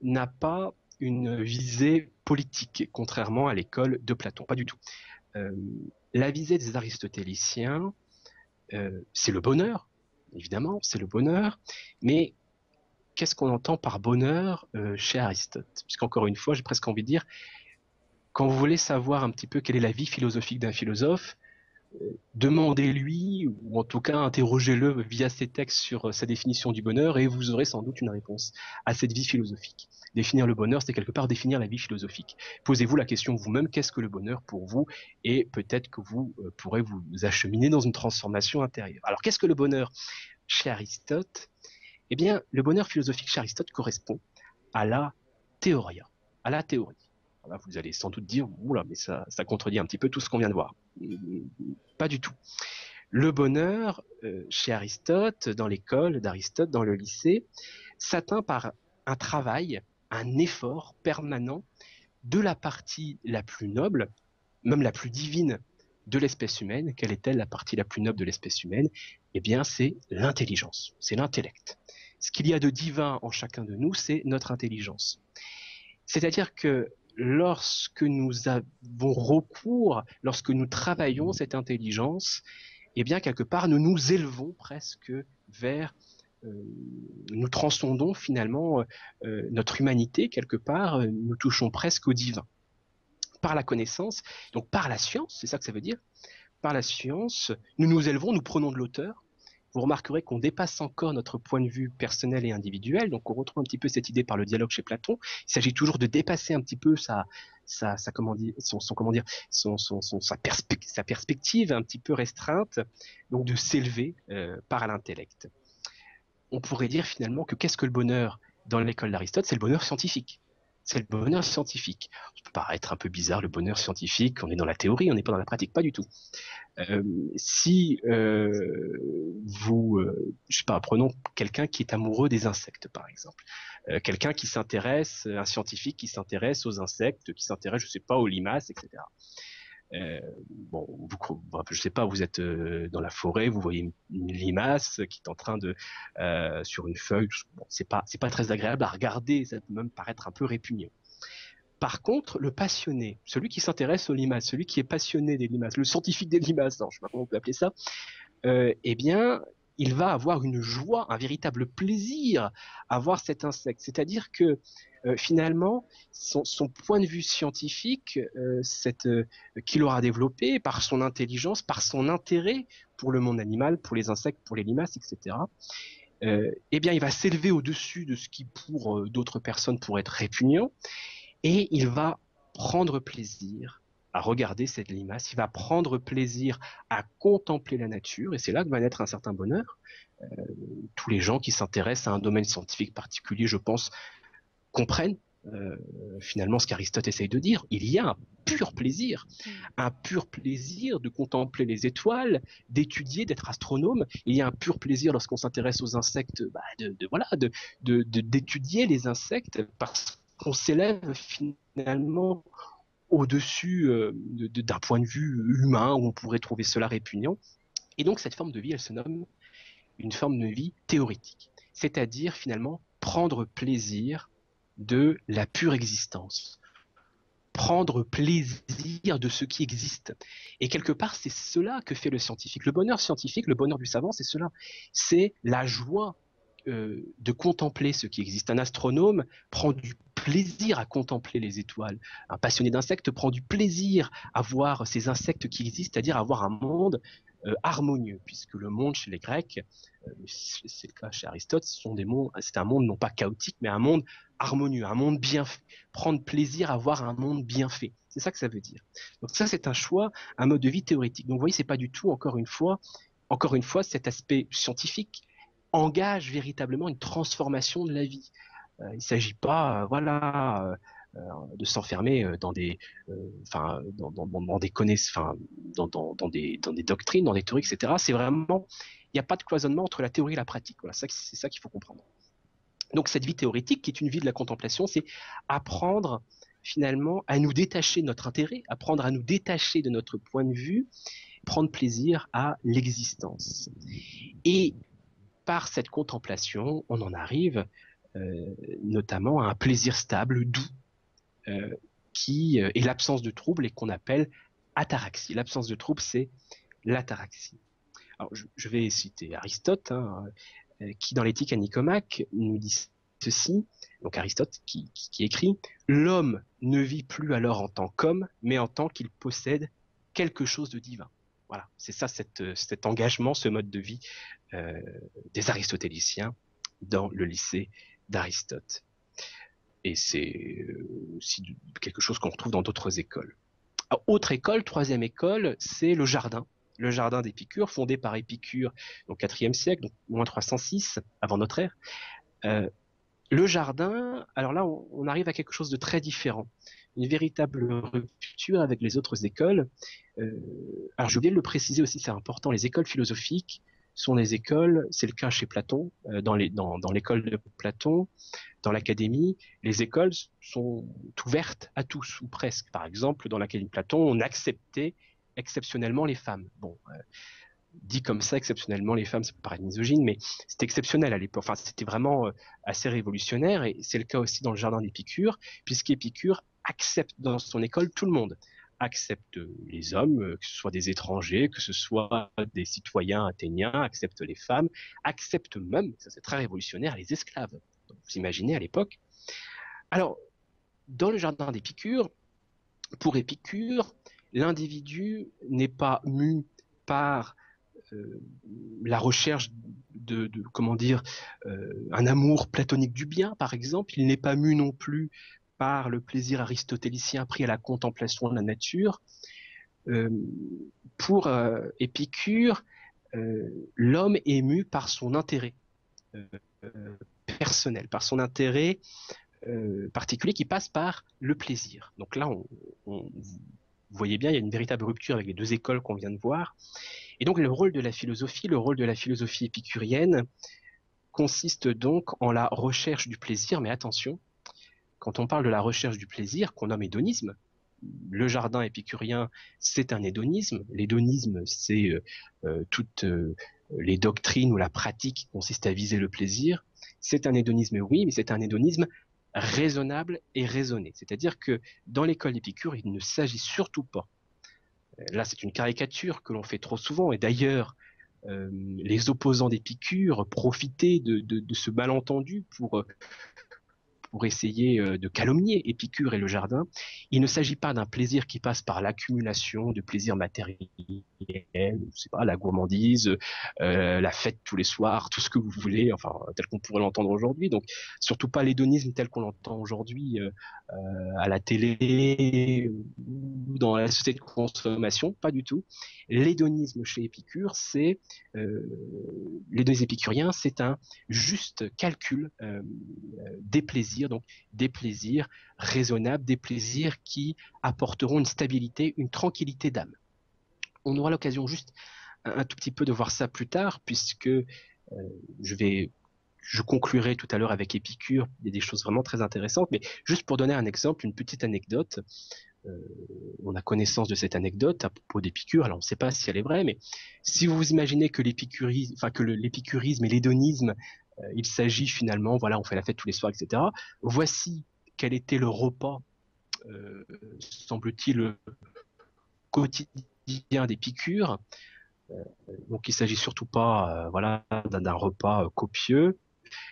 n'a pas une visée politique, contrairement à l'école de Platon, pas du tout. La visée des aristotéliciens, c'est le bonheur, évidemment, c'est le bonheur, mais qu'est-ce qu'on entend par bonheur chez Aristote? Puisqu'encore une fois, j'ai presque envie de dire, quand vous voulez savoir un petit peu quelle est la vie philosophique d'un philosophe, demandez-lui, ou en tout cas interrogez-le via ses textes sur sa définition du bonheur, et vous aurez sans doute une réponse à cette vie philosophique. Définir le bonheur, c'est quelque part définir la vie philosophique. Posez-vous la question vous-même, qu'est-ce que le bonheur pour vous? Et peut-être que vous pourrez vous acheminer dans une transformation intérieure. Alors qu'est-ce que le bonheur chez Aristote? Eh bien, le bonheur philosophique chez Aristote correspond à la théoria, à la théorie. Là, vous allez sans doute dire, oula, mais ça contredit un petit peu tout ce qu'on vient de voir. Pas du tout. Le bonheur, chez Aristote, dans l'école d'Aristote, dans le lycée, s'atteint par un travail, un effort permanent de la partie la plus noble, même la plus divine de l'espèce humaine. Quelle est-elle la partie la plus noble de l'espèce humaine? Eh bien, c'est l'intelligence, c'est l'intellect. Ce qu'il y a de divin en chacun de nous, c'est notre intelligence. C'est-à-dire que lorsque nous avons recours, lorsque nous travaillons cette intelligence, eh bien, quelque part, nous nous élevons presque vers, nous transcendons finalement notre humanité, quelque part, nous touchons presque au divin. Par la connaissance, donc par la science, c'est ça que ça veut dire, par la science, nous nous élevons, nous prenons de l'auteur, vous remarquerez qu'on dépasse encore notre point de vue personnel et individuel. Donc on retrouve un petit peu cette idée par le dialogue chez Platon. Il s'agit toujours de dépasser un petit peu comment dire, comment dire, sa perspective un petit peu restreinte, donc de s'élever par l'intellect. On pourrait dire finalement que qu'est-ce que le bonheur dans l'école d'Aristote? C'est le bonheur scientifique. C'est le bonheur scientifique. Ça peut paraître un peu bizarre, le bonheur scientifique, on est dans la théorie, on n'est pas dans la pratique, pas du tout. Si je sais pas, prenons quelqu'un qui est amoureux des insectes, par exemple. Quelqu'un qui s'intéresse, un scientifique qui s'intéresse aux insectes, qui s'intéresse, je sais pas, aux limaces, etc. Bon, je sais pas, vous êtes dans la forêt, vous voyez une limace qui est en train de sur une feuille. Bon, c'est pas très agréable à regarder, ça peut même paraître un peu répugnant. Par contre, le passionné, celui qui s'intéresse aux limaces, celui qui est passionné des limaces, le scientifique des limaces, alors, je sais pas comment on peut appeler ça, eh bien, il va avoir une joie, un véritable plaisir à voir cet insecte. C'est-à-dire que finalement, son point de vue scientifique, qu'il aura développé par son intelligence, par son intérêt pour le monde animal, pour les insectes, pour les limaces, etc., eh bien, il va s'élever au-dessus de ce qui, pour d'autres personnes, pourrait être répugnant, et il va prendre plaisir à regarder cette limace, il va prendre plaisir à contempler la nature, et c'est là que va naître un certain bonheur. Tous les gens qui s'intéressent à un domaine scientifique particulier, je pense, comprennent finalement ce qu'Aristote essaye de dire. Il y a un pur plaisir de contempler les étoiles, d'étudier, d'être astronome. Il y a un pur plaisir lorsqu'on s'intéresse aux insectes, d'étudier les insectes parce qu'on s'élève finalement au-dessus d'un point de vue humain où on pourrait trouver cela répugnant. Et donc cette forme de vie, elle se nomme une forme de vie théorétique, c'est-à-dire finalement prendre plaisir de la pure existence, prendre plaisir de ce qui existe. Et quelque part, c'est cela que fait le scientifique. Le bonheur scientifique, le bonheur du savant, c'est cela. C'est la joie de contempler ce qui existe. Un astronome prend du plaisir à contempler les étoiles. Un passionné d'insectes prend du plaisir à voir ces insectes qui existent, c'est-à-dire à voir un monde harmonieux, puisque le monde chez les Grecs, c'est le cas chez Aristote, c'est un monde non pas chaotique, mais un monde harmonieux, un monde bien fait. Prendre plaisir à voir un monde bien fait. C'est ça que ça veut dire. Donc ça, c'est un choix, un mode de vie théorétique. Donc vous voyez, c'est pas du tout, encore une fois, cet aspect scientifique engage véritablement une transformation de la vie. Il ne s'agit pas, de s'enfermer dans des connaissances, dans des doctrines, dans des théories, etc. C'est vraiment, il n'y a pas de cloisonnement entre la théorie et la pratique. Voilà, c'est ça qu'il faut comprendre. Donc cette vie théorétique, qui est une vie de la contemplation, c'est apprendre finalement à nous détacher de notre intérêt, apprendre à nous détacher de notre point de vue, prendre plaisir à l'existence. Et par cette contemplation, on en arrive notamment à un plaisir stable, doux, qui est l'absence de trouble et qu'on appelle ataraxie. L'absence de trouble, c'est l'ataraxie. Alors, je vais citer Aristote, qui dans l'Éthique à Nicomaque nous dit ceci. Donc Aristote qui écrit « L'homme ne vit plus alors en tant qu'homme, mais en tant qu'il possède quelque chose de divin. » Voilà, c'est ça cet engagement, ce mode de vie des aristotéliciens dans le lycée d'Aristote. Et c'est aussi quelque chose qu'on retrouve dans d'autres écoles. Alors, autre école, troisième école, c'est le jardin d'Épicure, fondé par Épicure au IVe siècle, donc moins 306 avant notre ère. Le jardin, alors là, on arrive à quelque chose de très différent, une véritable rupture avec les autres écoles. Alors j'ai oublié de le préciser aussi, c'est important, les écoles philosophiques sont des écoles, c'est le cas chez Platon, dans l'école de Platon, dans l'académie, les écoles sont ouvertes à tous, ou presque. Par exemple, dans l'académie de Platon, on acceptait exceptionnellement les femmes. Bon, dit comme ça, exceptionnellement les femmes, ça peut paraître misogyne, mais c'était exceptionnel à l'époque. Enfin, c'était vraiment assez révolutionnaire, et c'est le cas aussi dans le jardin d'Épicure, puisqu'Épicure accepte dans son école tout le monde. Accepte les hommes, que ce soit des étrangers, que ce soit des citoyens athéniens, accepte les femmes, accepte même, ça c'est très révolutionnaire, les esclaves. Donc, vous imaginez à l'époque. Alors, dans le jardin d'Épicure, pour Épicure, l'individu n'est pas mu par la recherche comment dire, un amour platonique du bien, par exemple. Il n'est pas mu non plus par le plaisir aristotélicien pris à la contemplation de la nature. Pour Épicure, l'homme est mu par son intérêt personnel, par son intérêt particulier qui passe par le plaisir. Donc là, vous voyez bien, il y a une véritable rupture avec les deux écoles qu'on vient de voir. Et donc le rôle de la philosophie épicurienne consiste donc en la recherche du plaisir, mais attention, quand on parle de la recherche du plaisir, qu'on nomme hédonisme, le jardin épicurien, c'est un hédonisme. L'hédonisme, c'est toutes les doctrines ou la pratique qui consiste à viser le plaisir. C'est un hédonisme, oui, mais c'est un hédonisme raisonnable et raisonné. C'est-à-dire que dans l'école d'Épicure, il ne s'agit surtout pas, là c'est une caricature que l'on fait trop souvent, et d'ailleurs les opposants d'Épicure profitaient de ce malentendu pour essayer de calomnier Épicure et le jardin. Il ne s'agit pas d'un plaisir qui passe par l'accumulation de plaisirs matériels, je sais pas, la gourmandise, la fête tous les soirs, tout ce que vous voulez, enfin tel qu'on pourrait l'entendre aujourd'hui. Donc surtout pas l'hédonisme tel qu'on l'entend aujourd'hui à la télé ou dans la société de consommation, pas du tout. L'hédonisme chez Épicure, c'est l'hédonisme épicurien, c'est un juste calcul des plaisirs, donc des plaisirs raisonnables, des plaisirs qui apporteront une stabilité, une tranquillité d'âme. On aura l'occasion juste un tout petit peu de voir ça plus tard, puisque je conclurai tout à l'heure avec Épicure, il y a des choses vraiment très intéressantes, mais juste pour donner un exemple, une petite anecdote, on a connaissance de cette anecdote à propos d'Épicure, alors on ne sait pas si elle est vraie, mais si vous vous imaginez que l'épicurisme et l'hédonisme, il s'agit finalement, voilà, on fait la fête tous les soirs, etc. Voici quel était le repas, semble-t-il, quotidien d'Épicure. Donc il s'agit surtout pas, voilà, d'un repas copieux.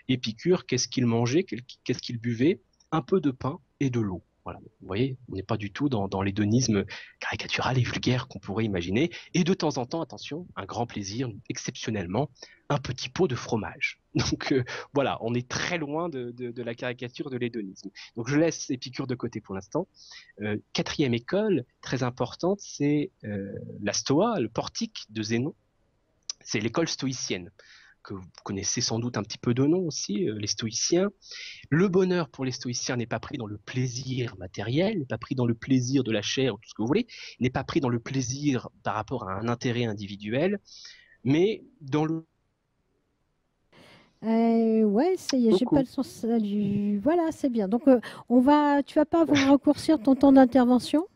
Épicure, qu'est-ce qu'il mangeait, qu'est-ce qu'il buvait? Un peu de pain et de l'eau. Voilà. Vous voyez, on n'est pas du tout dans l'hédonisme caricatural et vulgaire qu'on pourrait imaginer. Et de temps en temps, attention, un grand plaisir, exceptionnellement, un petit pot de fromage. Donc voilà, on est très loin de la caricature de l'hédonisme. Donc je laisse Épicure de côté pour l'instant. Quatrième école, très importante, c'est la Stoa, le portique de Zénon. C'est l'école stoïcienne, que vous connaissez sans doute un petit peu de nom aussi, les stoïciens. Le bonheur pour les stoïciens n'est pas pris dans le plaisir matériel, n'est pas pris dans le plaisir de la chair ou tout ce que vous voulez, n'est pas pris dans le plaisir par rapport à un intérêt individuel, mais dans le... Ouais, ça y est, j'ai pas le sens du. Voilà, c'est bien. Donc, tu vas pas raccourcir ton temps d'intervention.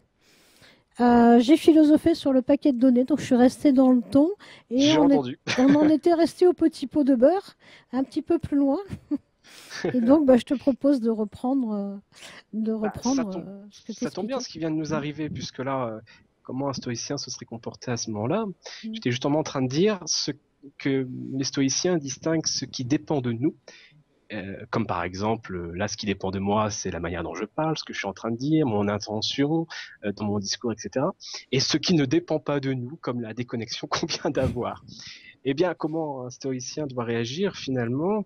J'ai philosophé sur le paquet de données, donc je suis restée dans le ton. Et J'ai entendu. on en était resté au petit pot de beurre, un petit peu plus loin. Et donc, je te propose de reprendre, ce que ça tombe bien ce qui vient de nous arriver, puisque là, comment un stoïcien se serait comporté à ce moment-là? J'étais justement en train de dire que les stoïciens distinguent ce qui dépend de nous, comme par exemple, là, ce qui dépend de moi, c'est la manière dont je parle, ce que je suis en train de dire, mon intention dans mon discours, etc. Et ce qui ne dépend pas de nous, comme la déconnexion qu'on vient d'avoir. Eh bien, comment un stoïcien doit réagir finalement?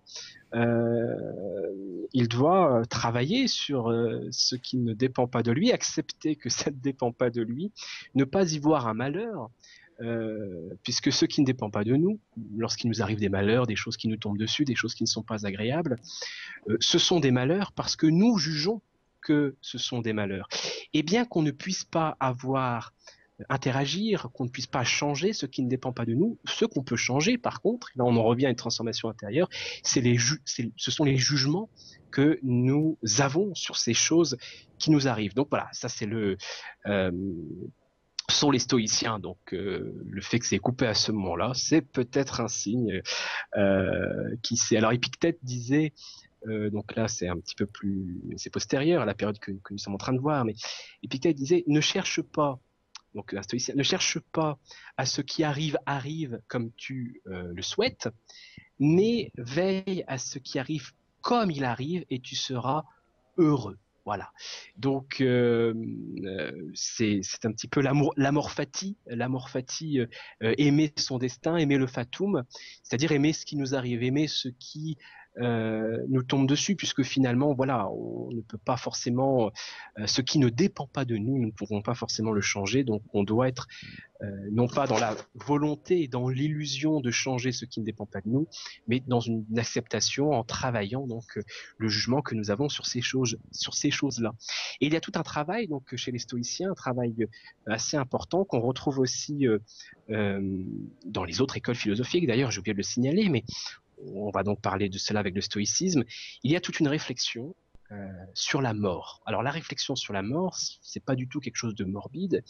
Il doit travailler sur ce qui ne dépend pas de lui, accepter que ça ne dépend pas de lui, ne pas y voir un malheur, puisque ce qui ne dépend pas de nous, lorsqu'il nous arrive des malheurs, des choses qui nous tombent dessus, des choses qui ne sont pas agréables, ce sont des malheurs parce que nous jugeons que ce sont des malheurs. Et bien qu'on ne puisse pas interagir, qu'on ne puisse pas changer ce qui ne dépend pas de nous, ce qu'on peut changer par contre, là on en revient à une transformation intérieure, ce sont les jugements que nous avons sur ces choses qui nous arrivent. Donc voilà, ça c'est sont les stoïciens, donc le fait que c'est coupé à ce moment-là, c'est peut-être un signe qui sait. Alors Épictète disait, donc là c'est un petit peu plus, c'est postérieur à la période que nous sommes en train de voir, mais Épictète disait, ne cherche pas, donc un stoïcien, ne cherche pas à ce qui arrive comme tu le souhaites, mais veille à ce qui arrive comme il arrive et tu seras heureux. Voilà. Donc c'est un petit peu l'amour fati, aimer son destin, aimer le fatum, c'est-à-dire aimer ce qui nous arrive, aimer ce qui nous tombe dessus, puisque finalement, voilà, on ne peut pas forcément, ce qui ne dépend pas de nous, nous ne pourrons pas forcément le changer, donc on doit être non pas dans la volonté et dans l'illusion de changer ce qui ne dépend pas de nous, mais dans une acceptation en travaillant donc le jugement que nous avons sur ces choses-là. Et il y a tout un travail donc chez les stoïciens, un travail assez important qu'on retrouve aussi dans les autres écoles philosophiques. D'ailleurs, j'ai oublié de le signaler, mais on va donc parler de cela avec le stoïcisme. Il y a toute une réflexion sur la mort. Alors la réflexion sur la mort, c'est pas du tout quelque chose de morbide.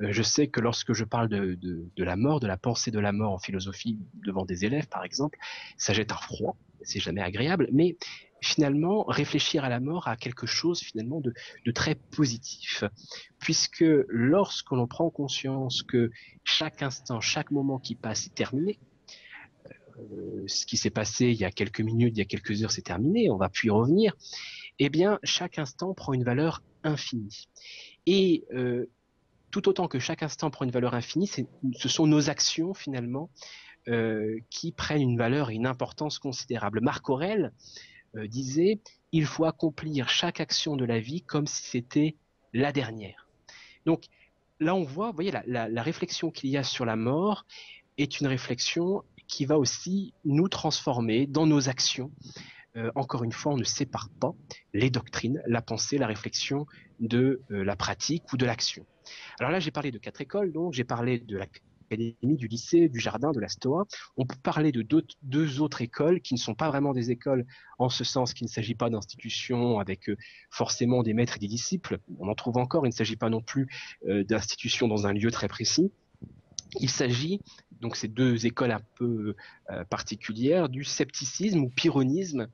Je sais que lorsque je parle de la mort, de la pensée de la mort en philosophie devant des élèves, par exemple, ça jette un froid, c'est jamais agréable, mais finalement, réfléchir à la mort a quelque chose finalement de très positif, puisque lorsque l'on prend conscience que chaque instant, chaque moment qui passe est terminé, ce qui s'est passé il y a quelques minutes, il y a quelques heures, c'est terminé, on va plus y revenir, eh bien, chaque instant prend une valeur infinie. Et tout autant que chaque instant prend une valeur infinie, ce sont nos actions finalement qui prennent une valeur et une importance considérable. Marc Aurèle disait, il faut accomplir chaque action de la vie comme si c'était la dernière. Donc là, on voit, vous voyez, la réflexion qu'il y a sur la mort est une réflexion qui va aussi nous transformer dans nos actions. Encore une fois, on ne sépare pas les doctrines, la pensée, la réflexion de la pratique ou de l'action. Alors là, j'ai parlé de 4 écoles, donc j'ai parlé de l'académie, du lycée, du jardin, de la Stoa. On peut parler de deux autres écoles qui ne sont pas vraiment des écoles en ce sens qu'il ne s'agit pas d'institutions avec forcément des maîtres et des disciples. On en trouve encore, il ne s'agit pas non plus d'institutions dans un lieu très précis. Il s'agit, donc ces deux écoles un peu particulières, du scepticisme ou pyrrhonisme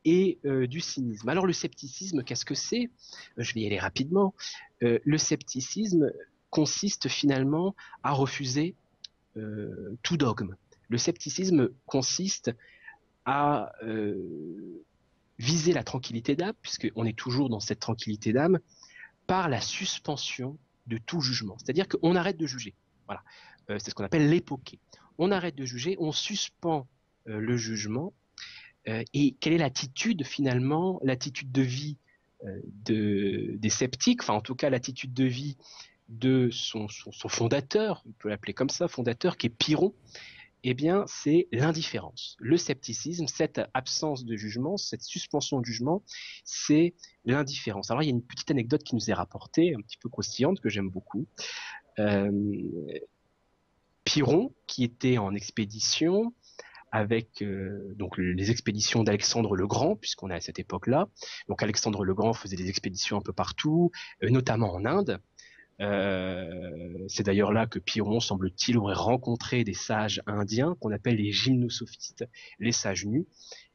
et du cynisme. Alors le scepticisme, qu'est-ce que c'est? Je vais y aller rapidement. Le scepticisme consiste finalement à refuser tout dogme. Le scepticisme consiste à viser la tranquillité d'âme, puisqu'on est toujours dans cette tranquillité d'âme, par la suspension de tout jugement. C'est-à-dire qu'on arrête de juger. Voilà. C'est ce qu'on appelle l'époquée. On arrête de juger, on suspend le jugement. Et quelle est l'attitude finalement, l'attitude de vie des sceptiques, enfin en tout cas l'attitude de vie de son fondateur, on peut l'appeler comme ça, fondateur, qui est Pyrrhon, eh bien c'est l'indifférence. Le scepticisme, cette absence de jugement, cette suspension de jugement, c'est l'indifférence. Alors il y a une petite anecdote qui nous est rapportée, un petit peu croustillante, que j'aime beaucoup. Euh, Pyrrhon, qui était en expédition, avec donc les expéditions d'Alexandre le Grand, puisqu'on est à cette époque-là. Donc Alexandre le Grand faisait des expéditions un peu partout, notamment en Inde. C'est d'ailleurs là que Pyrrhon, semble-t-il, aurait rencontré des sages indiens qu'on appelle les gymnosophistes, les sages nus,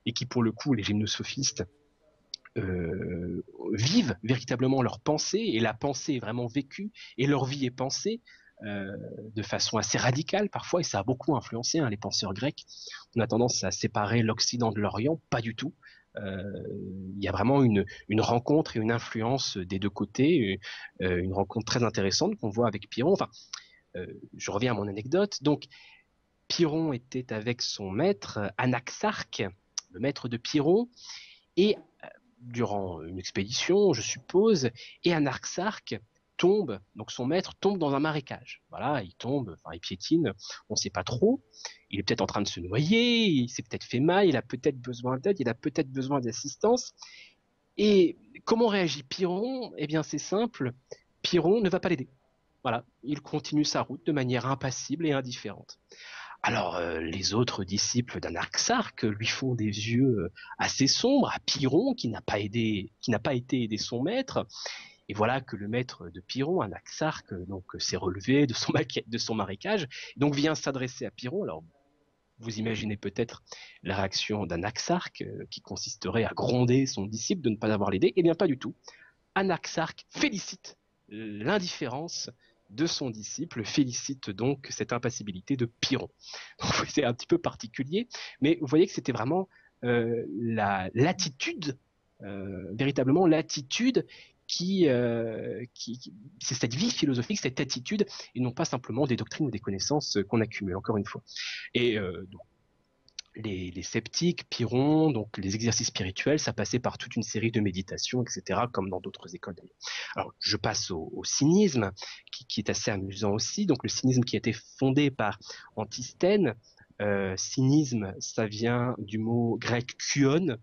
et qui pour le coup, les gymnosophistes, vivent véritablement leur pensée, et la pensée est vraiment vécue, et leur vie est pensée de façon assez radicale parfois, et ça a beaucoup influencé les penseurs grecs. On a tendance à séparer l'Occident de l'Orient, pas du tout. Il y a vraiment une rencontre et une influence des deux côtés, une rencontre très intéressante qu'on voit avec Pyrrhon. Enfin, je reviens à mon anecdote. Donc, Pyrrhon était avec son maître Anaxarque, le maître de Pyrrhon, et durant une expédition, je suppose, et Anaxarque tombe, donc son maître tombe dans un marécage. Voilà, il tombe, enfin il piétine, on ne sait pas trop. Il est peut-être en train de se noyer, il s'est peut-être fait mal, il a peut-être besoin d'aide, il a peut-être besoin d'assistance. Et comment réagit Pyrrhon? Eh bien c'est simple, Pyrrhon ne va pas l'aider. Voilà, il continue sa route de manière impassible et indifférente. Alors les autres disciples d'Anaxarque lui font des yeux assez sombres à Pyrrhon qui n'a pas été aider son maître. Et voilà que le maître de Pyrrhon, Anaxarque, donc s'est relevé de son marécage, donc vient s'adresser à Pyrrhon. Alors vous imaginez peut-être la réaction d'Anaxarque qui consisterait à gronder son disciple de ne pas avoir l'aider. Eh bien pas du tout. Anaxarque félicite l'indifférence de son disciple, félicite donc cette impassibilité de Pyrrhon. C'est un petit peu particulier, mais vous voyez que c'était vraiment l'attitude véritablement l'attitude c'est cette vie philosophique, cette attitude, et non pas simplement des doctrines ou des connaissances qu'on accumule, encore une fois. Et donc, les sceptiques, Pyrrhon, donc les exercices spirituels, ça passait par toute une série de méditations, etc., comme dans d'autres écoles d'ailleurs. Alors, je passe au cynisme, qui est assez amusant aussi. Donc, le cynisme qui a été fondé par Antisthène. Cynisme, ça vient du mot grec kuon,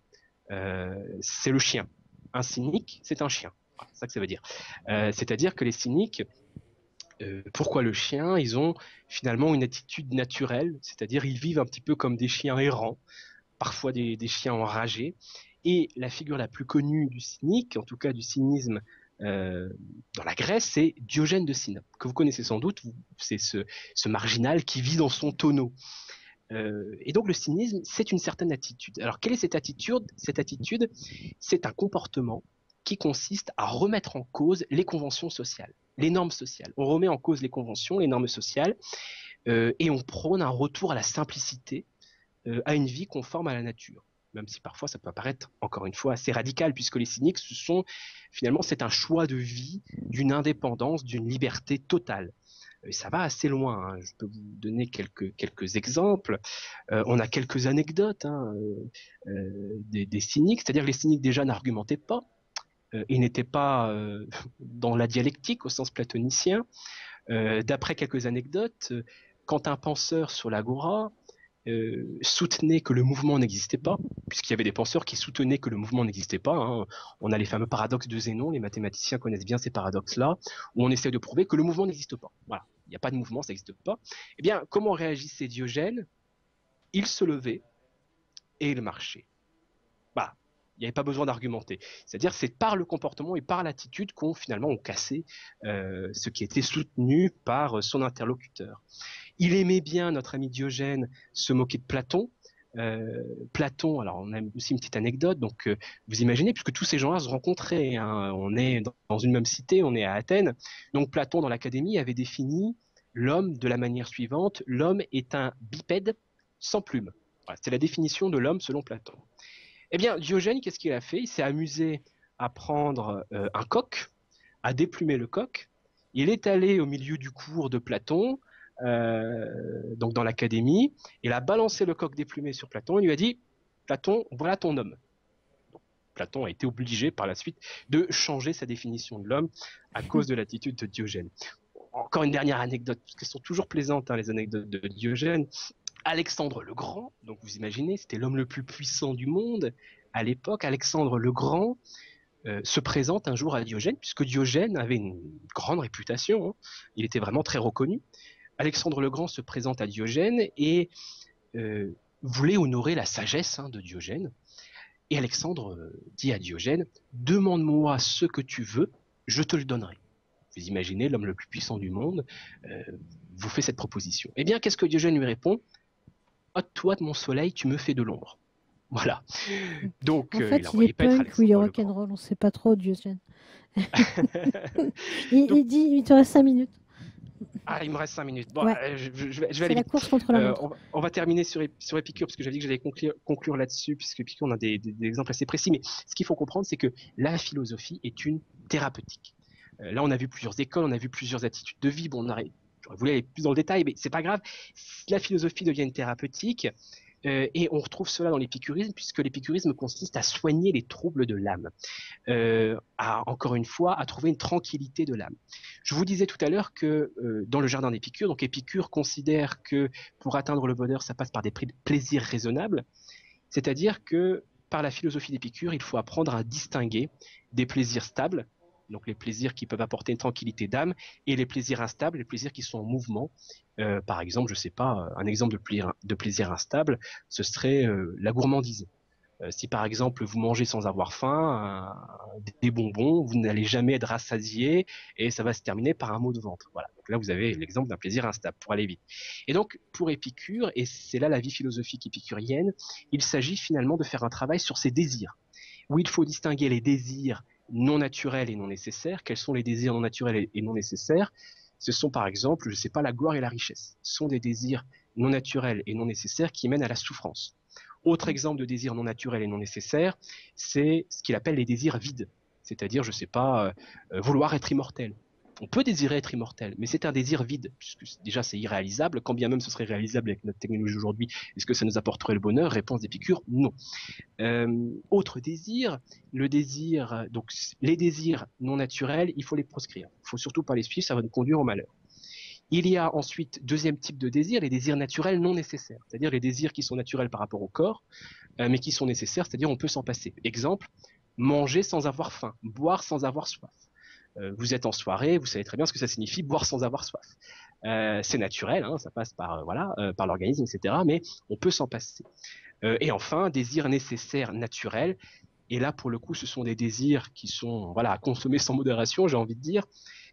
c'est le chien. Un cynique, c'est un chien. Voilà, c'est ça que ça veut dire. C'est-à-dire que les cyniques, pourquoi le chien? Ils ont finalement une attitude naturelle, c'est-à-dire ils vivent un petit peu comme des chiens errants, parfois des chiens enragés. Et la figure la plus connue du cynique, en tout cas du cynisme euh, dans la Grèce, c'est Diogène de Sinope, que vous connaissez sans doute. C'est ce marginal qui vit dans son tonneau. Et donc le cynisme, c'est une certaine attitude. Alors quelle est cette attitude? Cette attitude, c'est un comportement qui consiste à remettre en cause les conventions sociales, les normes sociales. On remet en cause les conventions, les normes sociales, et on prône un retour à la simplicité, à une vie conforme à la nature. Même si parfois ça peut apparaître, encore une fois, assez radical, puisque les cyniques, finalement, c'est un choix de vie, d'une indépendance, d'une liberté totale. Et ça va assez loin, hein. Je peux vous donner quelques exemples. On a quelques anecdotes, hein, des cyniques, c'est-à-dire que les cyniques déjà n'argumentaient pas, ils n'étaient pas dans la dialectique au sens platonicien. D'après quelques anecdotes, quand un penseur sur l'agora soutenait que le mouvement n'existait pas, puisqu'il y avait des penseurs qui soutenaient que le mouvement n'existait pas, hein. On a les fameux paradoxes de Zénon, les mathématiciens connaissent bien ces paradoxes-là, où on essaie de prouver que le mouvement n'existe pas. Voilà, il n'y a pas de mouvement, ça n'existe pas. Eh bien, comment réagissait Diogène? Il se levait et il marchait. Voilà. Il n'y avait pas besoin d'argumenter. C'est-à-dire c'est par le comportement et par l'attitude qu'on finalement on cassait ce qui était soutenu par son interlocuteur. Il aimait bien, notre ami Diogène, se moquer de Platon. Platon, alors on a aussi une petite anecdote, donc vous imaginez, puisque tous ces gens-là se rencontraient, hein, on est dans une même cité, on est à Athènes, donc Platon dans l'Académie avait défini l'homme de la manière suivante: l'homme est un bipède sans plume. Voilà, c'est la définition de l'homme selon Platon. Eh bien, Diogène, qu'est-ce qu'il a fait? Il s'est amusé à prendre un coq, à déplumer le coq. Il est allé au milieu du cours de Platon, donc dans l'académie, il a balancé le coq déplumé sur Platon et lui a dit: Platon, voilà ton homme. Donc, Platon a été obligé par la suite de changer sa définition de l'homme à cause de l'attitude de Diogène. Encore une dernière anecdote, parce qu'elles sont toujours plaisantes, hein, les anecdotes de Diogène. Alexandre le Grand, donc vous imaginez, c'était l'homme le plus puissant du monde à l'époque. Alexandre le Grand se présente un jour à Diogène, puisque Diogène avait une grande réputation, hein. Il était vraiment très reconnu. Alexandre le Grand se présente à Diogène et voulait honorer la sagesse, hein, de Diogène. Et Alexandre dit à Diogène: demande-moi ce que tu veux, je te le donnerai. Vous imaginez, l'homme le plus puissant du monde vous fait cette proposition. Eh bien, qu'est-ce que Diogène lui répond? Ôte-toi de mon soleil, tu me fais de l'ombre. Voilà. Donc, En il fait, il est n'envoyait pas être punk ou il est Alexandre le Grand. rock'n'roll, on ne sait pas trop, Diogène. Donc, Il dit, il te reste 5 minutes. il me reste 5 minutes. Bon, Ouais, je vais c'est aller la vite. course contre la montre. On va terminer sur Épicure, parce que j'avais dit que j'allais conclure là-dessus, puisque Épicure, on a des exemples assez précis. Mais ce qu'il faut comprendre, c'est que la philosophie est une thérapeutique. Là, on a vu plusieurs écoles, on a vu plusieurs attitudes de vie. Bon, j'aurais voulu aller plus dans le détail, mais c'est pas grave. La philosophie devient une thérapeutique. Et on retrouve cela dans l'épicurisme, puisque l'épicurisme consiste à soigner les troubles de l'âme, encore une fois, à trouver une tranquillité de l'âme. Je vous disais tout à l'heure que dans le jardin d'Épicure, donc Épicure considère que pour atteindre le bonheur, ça passe par des plaisirs raisonnables, c'est-à-dire que par la philosophie d'Épicure, il faut apprendre à distinguer des plaisirs stables, donc les plaisirs qui peuvent apporter une tranquillité d'âme, et les plaisirs instables, les plaisirs qui sont en mouvement. Par exemple, je ne sais pas, un exemple de plaisir instable, ce serait la gourmandise. Si par exemple vous mangez sans avoir faim, des bonbons, vous n'allez jamais être rassasié et ça va se terminer par un mot de ventre. Voilà. Donc là, vous avez l'exemple d'un plaisir instable pour aller vite. Et donc, pour Épicure, et c'est là la vie philosophique épicurienne, il s'agit finalement de faire un travail sur ses désirs, où il faut distinguer les désirs non naturels et non nécessaires. Quels sont les désirs non naturels et non nécessaires? Ce sont par exemple, je ne sais pas, la gloire et la richesse. Ce sont des désirs non naturels et non nécessaires qui mènent à la souffrance. Autre exemple de désir non naturel et non nécessaire, c'est ce qu'il appelle les désirs vides. C'est-à-dire, je sais pas, vouloir être immortel. On peut désirer être immortel, mais c'est un désir vide, puisque déjà c'est irréalisable, quand bien même ce serait réalisable avec notre technologie aujourd'hui, est-ce que ça nous apporterait le bonheur? Réponse d'Épicure, non. Autre désir, le désir, donc les désirs non naturels, il faut les proscrire. Il faut surtout pas les suivre, ça va nous conduire au malheur. Il y a ensuite, deuxième type de désir, les désirs naturels non nécessaires, c'est-à-dire les désirs qui sont naturels par rapport au corps, mais qui sont nécessaires, c'est-à-dire on peut s'en passer. Exemple, manger sans avoir faim, boire sans avoir soif. Vous êtes en soirée, vous savez très bien ce que ça signifie, boire sans avoir soif. C'est naturel, hein, ça passe par par l'organisme, etc. Mais on peut s'en passer. Et enfin, désirs nécessaires naturels. Et là, pour le coup, ce sont des désirs qui sont à consommer sans modération, j'ai envie de dire.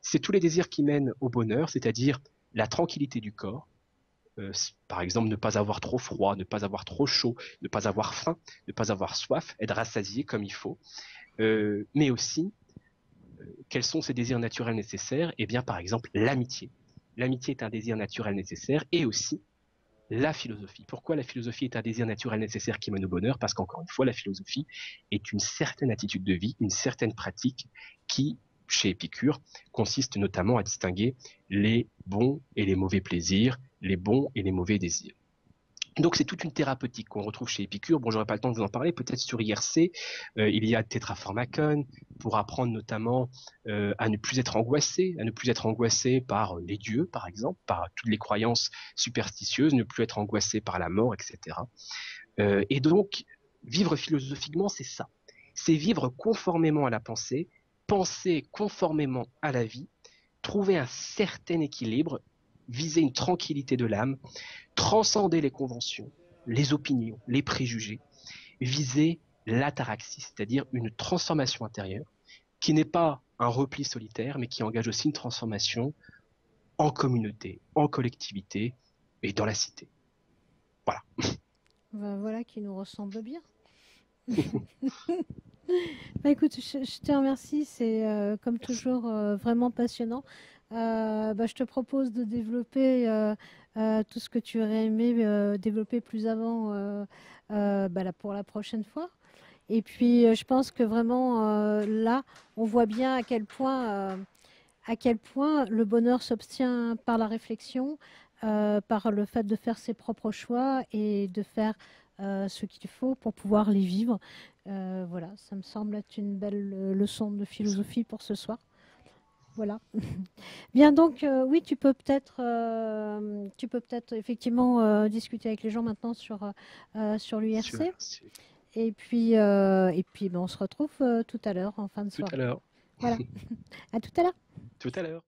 C'est tous les désirs qui mènent au bonheur, c'est-à-dire la tranquillité du corps. Par exemple, ne pas avoir trop froid, ne pas avoir trop chaud, ne pas avoir faim, ne pas avoir soif, être rassasié comme il faut. Mais aussi, quels sont ces désirs naturels nécessaires? Eh bien, par exemple, l'amitié. L'amitié est un désir naturel nécessaire et aussi la philosophie. Pourquoi la philosophie est un désir naturel nécessaire qui mène au bonheur? Parce qu'encore une fois, la philosophie est une certaine attitude de vie, une certaine pratique qui, chez Épicure, consiste notamment à distinguer les bons et les mauvais plaisirs, les bons et les mauvais désirs. Donc c'est toute une thérapeutique qu'on retrouve chez Épicure. Bon, j'aurais pas le temps de vous en parler. Peut-être sur IRC, il y a Tétrapharmacon pour apprendre notamment à ne plus être angoissé par les dieux, par exemple, par toutes les croyances superstitieuses, ne plus être angoissé par la mort, etc. Et donc vivre philosophiquement, c'est ça. C'est vivre conformément à la pensée, penser conformément à la vie, trouver un certain équilibre, viser une tranquillité de l'âme, transcender les conventions, les opinions, les préjugés, viser l'ataraxie, c'est-à-dire une transformation intérieure qui n'est pas un repli solitaire, mais qui engage aussi une transformation en communauté, en collectivité et dans la cité. Voilà. Ben, voilà qui nous ressemble bien. Bah, écoute, je te remercie, c'est comme toujours vraiment passionnant. Bah, je te propose de développer tout ce que tu aurais aimé développer plus avant bah, là, pour la prochaine fois. Et puis, je pense que vraiment, là, on voit bien à quel point le bonheur s'obtient par la réflexion, par le fait de faire ses propres choix et de faire ce qu'il faut pour pouvoir les vivre. Voilà, ça me semble être une belle leçon de philosophie pour ce soir. Voilà. Bien, donc oui, tu peux peut-être effectivement discuter avec les gens maintenant sur l'URC. Et puis ben, on se retrouve tout à l'heure en fin de Tout à soirée. l'heure. Voilà. À tout à l'heure. Tout à l'heure.